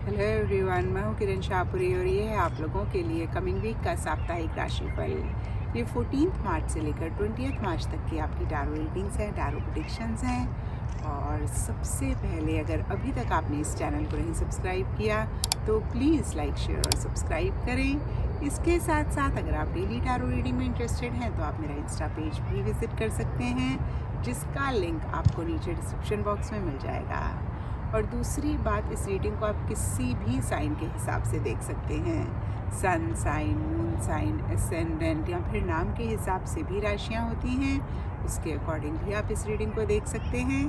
Hello everyone, मैं हूँ किरण शाहपुरी और ये है आप लोगों के लिए कमिंग वीक का साप्ताहिक राशिफल। ये 14 मार्च से लेकर 20 मार्च तक की आपकी टैरो रीडिंग्स हैं, टैरो प्रेडिक्शंस हैं। और सबसे पहले अगर अभी तक आपने इस चैनल को नहीं सब्सक्राइब किया तो प्लीज़ लाइक, शेयर और सब्सक्राइब करें। इसके साथ साथ अगर आप डेली टैरो रीडिंग में इंटरेस्टेड हैं तो आप मेरा इंस्टा पेज भी विज़िट कर सकते हैं, जिसका लिंक आपको नीचे डिस्क्रिप्शन बॉक्स में मिल जाएगा। और दूसरी बात, इस रीडिंग को आप किसी भी साइन के हिसाब से देख सकते हैं। Sun sign, moon sign, ascendant या फिर नाम के हिसाब से भी राशियाँ होती हैं, उसके अकॉर्डिंग भी आप इस रीडिंग को देख सकते हैं।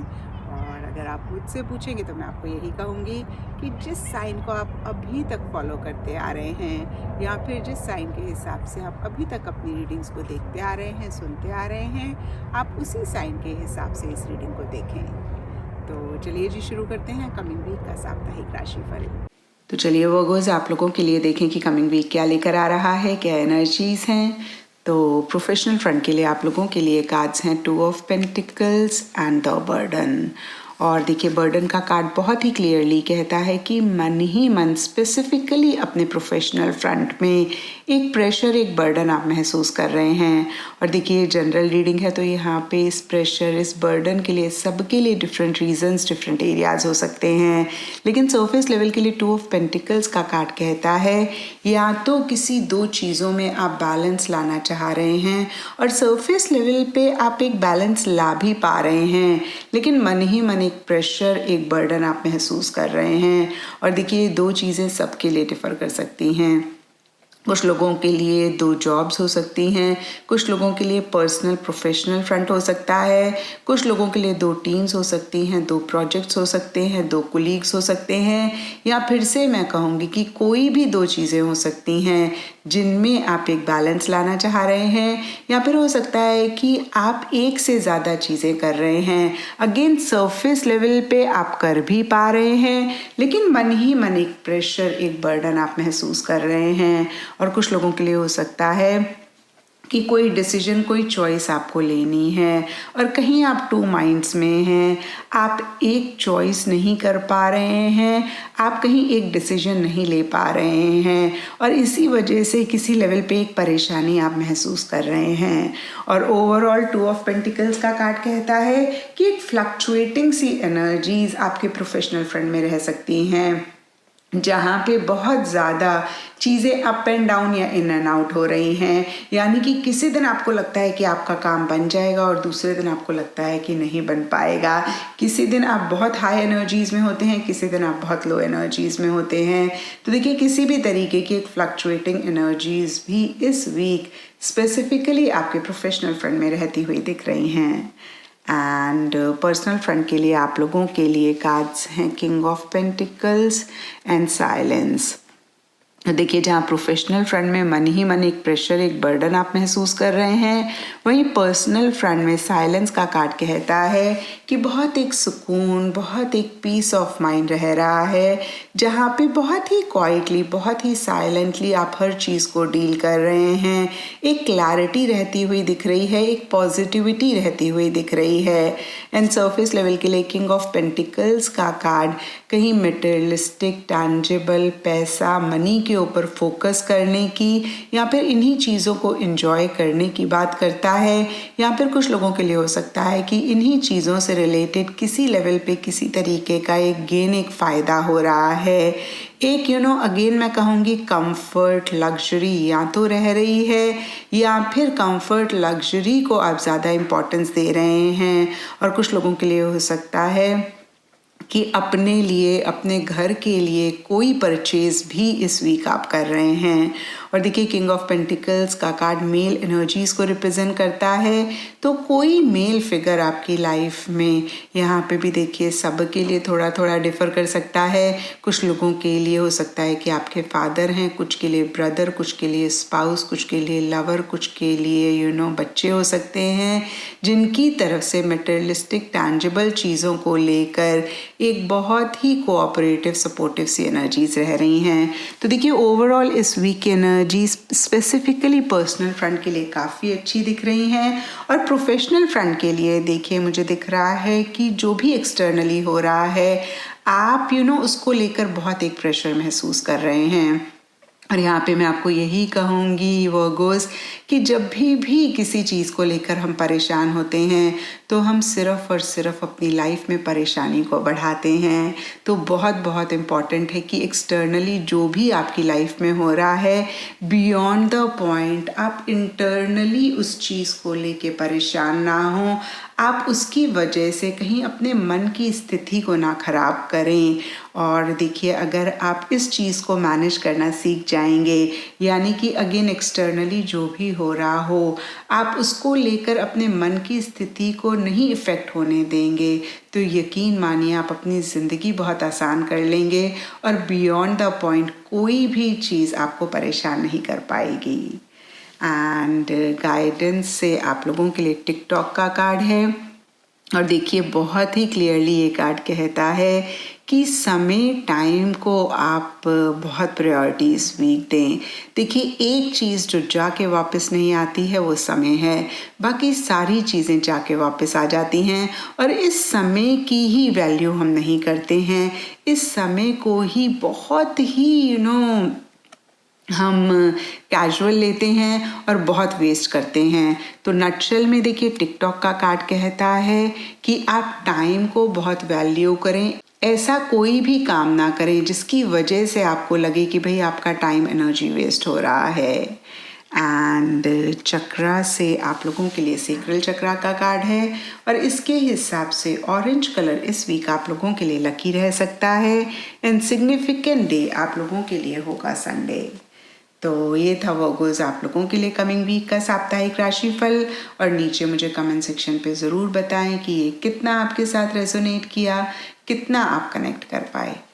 और अगर आप मुझसे पूछेंगे तो मैं आपको यही कहूँगी कि जिस साइन को आप अभी तक फॉलो करते आ रहे हैं या फिर जिस साइन के हिसाब से आप अभी तक अपनी रीडिंग्स को देखते आ रहे हैं, सुनते आ रहे हैं, आप उसी साइन के हिसाब से इस रीडिंग को देखें। तो चलिए जी, शुरू करते हैं कमिंग वीक का साप्ताहिक राशिफल। तो चलिए वर्गोज़, आप लोगों के लिए देखें कि कमिंग वीक क्या लेकर आ रहा है, क्या एनर्जीज़ हैं। तो प्रोफेशनल फ्रंट के लिए आप लोगों के लिए कार्ड्स हैं 2 of pentacles and the burden. और देखिए, बर्डन का कार्ड बहुत ही क्लियरली कहता है कि मन ही मन स्पेसिफिकली अपने प्रोफेशनल फ्रंट में एक प्रेशर, एक बर्डन आप महसूस कर रहे हैं। और देखिए, जनरल रीडिंग है तो यहाँ पे इस प्रेशर, इस बर्डन के लिए सबके लिए डिफरेंट रीजंस, डिफरेंट एरियाज हो सकते हैं। लेकिन सरफेस लेवल के लिए 2 ऑफ पेंटिकल्स का कार्ड कहता है या तो किसी दो चीज़ों में आप बैलेंस लाना चाह रहे हैं और सरफेस लेवल पे आप एक बैलेंस ला भी पा रहे हैं, लेकिन मन ही मन एक प्रेशर, एक बर्डन आप महसूस कर रहे हैं। और देखिए, दो चीज़ें सबके लिए डिफ़र कर सकती हैं। कुछ लोगों के लिए 2 जॉब्स हो सकती हैं, कुछ लोगों के लिए पर्सनल प्रोफेशनल फ्रंट हो सकता है, कुछ लोगों के लिए 2 टीम्स हो सकती हैं, 2 प्रोजेक्ट्स हो सकते हैं, 2 कोलीग्स हो सकते हैं, या फिर से मैं कहूँगी कि कोई भी 2 चीज़ें हो सकती हैं जिनमें आप एक बैलेंस लाना चाह रहे हैं, या फिर हो सकता है कि आप एक से ज़्यादा चीज़ें कर रहे हैं। अगेन, सरफेस लेवल पे आप कर भी पा रहे हैं, लेकिन मन ही मन एक प्रेशर, एक बर्डन आप महसूस कर रहे हैं। और कुछ लोगों के लिए हो सकता है कि कोई डिसीजन, कोई चॉइस आपको लेनी है और कहीं आप 2 माइंड्स में हैं, आप एक चॉइस नहीं कर पा रहे हैं, आप कहीं एक डिसीजन नहीं ले पा रहे हैं और इसी वजह से किसी लेवल पे एक परेशानी आप महसूस कर रहे हैं। और ओवरऑल 2 ऑफ पेंटिकल्स का कार्ड कहता है कि एक फ्लक्चुएटिंग सी एनर्जीज आपके प्रोफेशनल फ्रंट में रह सकती हैं, जहाँ पे बहुत ज़्यादा चीज़ें अप एंड डाउन या इन एंड आउट हो रही हैं। यानी कि किसी दिन आपको लगता है कि आपका काम बन जाएगा और दूसरे दिन आपको लगता है कि नहीं बन पाएगा। किसी दिन आप बहुत हाई एनर्जीज़ में होते हैं, किसी दिन आप बहुत लो एनर्जीज़ में होते हैं। तो देखिए, किसी भी तरीके की एक फ्लक्चुएटिंग एनर्जीज़ भी इस वीक स्पेसिफिकली आपके प्रोफेशनल फ्रंट में रहती हुई दिख रही हैं। एंड पर्सनल फ्रंट के लिए आप लोगों के लिए कार्ड्स हैं king of pentacles and silence. देखिए, जहाँ प्रोफेशनल फ्रंट में मन ही मन एक प्रेशर, एक बर्डन आप महसूस कर रहे हैं, वहीं पर्सनल फ्रंट में साइलेंस का कार्ड कहता है कि बहुत एक सुकून, बहुत एक पीस ऑफ माइंड रह रहा है, जहाँ पे बहुत ही क्वाइटली, बहुत ही साइलेंटली आप हर चीज़ को डील कर रहे हैं। एक क्लैरिटी रहती हुई दिख रही है, एक पॉजिटिविटी रहती हुई दिख रही है। एंड सरफेस लेवल के लिए किंग ऑफ पेंटिकल्स का कार्ड कहीं मटेरियलिस्टिक, टैंजिबल, पैसा, मनी के ऊपर फोकस करने की या फिर इन्हीं चीज़ों को एंजॉय करने की बात करता है। या फिर कुछ लोगों के लिए हो सकता है कि इन्हीं चीज़ों से रिलेटेड किसी लेवल पे किसी तरीके का एक गेन, एक फ़ायदा हो रहा है। एक अगेन मैं कहूँगी कंफर्ट, लग्जरी या तो रह रही है, या फिर कंफर्ट, लग्जरी को आप ज़्यादा इम्पोर्टेंस दे रहे हैं। और कुछ लोगों के लिए हो सकता है कि अपने लिए, अपने घर के लिए कोई परचेज भी इस वीक आप कर रहे हैं। और देखिए, किंग ऑफ पेंटिकल्स का कार्ड मेल एनर्जीज को रिप्रेजेंट करता है, तो कोई मेल फिगर आपकी लाइफ में, यहाँ पे भी देखिए सबके लिए थोड़ा थोड़ा डिफर कर सकता है। कुछ लोगों के लिए हो सकता है कि आपके फादर हैं, कुछ के लिए ब्रदर, कुछ के लिए स्पाउस, कुछ के लिए लवर, कुछ के लिए बच्चे हो सकते हैं, जिनकी तरफ से मटेरियलिस्टिक, टैंजिबल चीज़ों को लेकर एक बहुत ही कोऑपरेटिव, सपोर्टिव सी एनर्जीज रह रही हैं। तो देखिए, ओवरऑल इस वीक की एनर्जी स्पेसिफिकली पर्सनल फ्रंट के लिए काफ़ी अच्छी दिख रही हैं। और प्रोफेशनल फ्रंट के लिए देखिए, मुझे दिख रहा है कि जो भी एक्सटर्नली हो रहा है, आप उसको लेकर बहुत एक प्रेशर महसूस कर रहे हैं। और यहाँ पे मैं आपको यही कहूँगी वर्गोस कि जब भी किसी चीज़ को लेकर हम परेशान होते हैं तो हम सिर्फ़ और सिर्फ अपनी लाइफ में परेशानी को बढ़ाते हैं। तो बहुत बहुत इम्पॉर्टेंट है कि एक्सटर्नली जो भी आपकी लाइफ में हो रहा है, बियॉन्ड द पॉइंट आप इंटरनली उस चीज़ को लेके परेशान ना हो। आप उसकी वजह से कहीं अपने मन की स्थिति को ना खराब करें। और देखिए, अगर आप इस चीज़ को मैनेज करना सीख जाएंगे, यानी कि अगेन एक्सटर्नली जो भी हो रहा हो आप उसको लेकर अपने मन की स्थिति को नहीं इफ़ेक्ट होने देंगे, तो यकीन मानिए आप अपनी ज़िंदगी बहुत आसान कर लेंगे और बियॉन्ड द पॉइंट कोई भी चीज़ आपको परेशान नहीं कर पाएगी। एंड गाइडेंस से आप लोगों के लिए टिकटॉक का कार्ड है और देखिए बहुत ही क्लियरली ये कार्ड कहता है कि समय टाइम को आप बहुत प्रायोरिटी इस वीक दें। देखिए, एक चीज़ जो जाके वापस नहीं आती है वो समय है, बाकी सारी चीज़ें जाके वापस आ जाती हैं और इस समय की ही वैल्यू हम नहीं करते हैं। इस समय को ही बहुत ही हम कैजुअल लेते हैं और बहुत वेस्ट करते हैं। तो नटशेल में देखिए टिकटॉक का कार्ड कहता है कि आप टाइम को बहुत वैल्यू करें। ऐसा कोई भी काम ना करें जिसकी वजह से आपको लगे कि भाई आपका टाइम एनर्जी वेस्ट हो रहा है। एंड चक्रा से आप लोगों के लिए सेक्रल चक्रा का कार्ड है और इसके हिसाब से ऑरेंज कलर इस वीक आप लोगों के लिए लकी रह सकता है। एंड सिग्निफिकेंट डे आप लोगों के लिए होगा संडे। तो ये था वर्गोस आप लोगों के लिए कमिंग वीक का साप्ताहिक राशिफल। और नीचे मुझे कमेंट सेक्शन पे ज़रूर बताएं कि ये कितना आपके साथ रेजोनेट किया, कितना आप कनेक्ट कर पाए।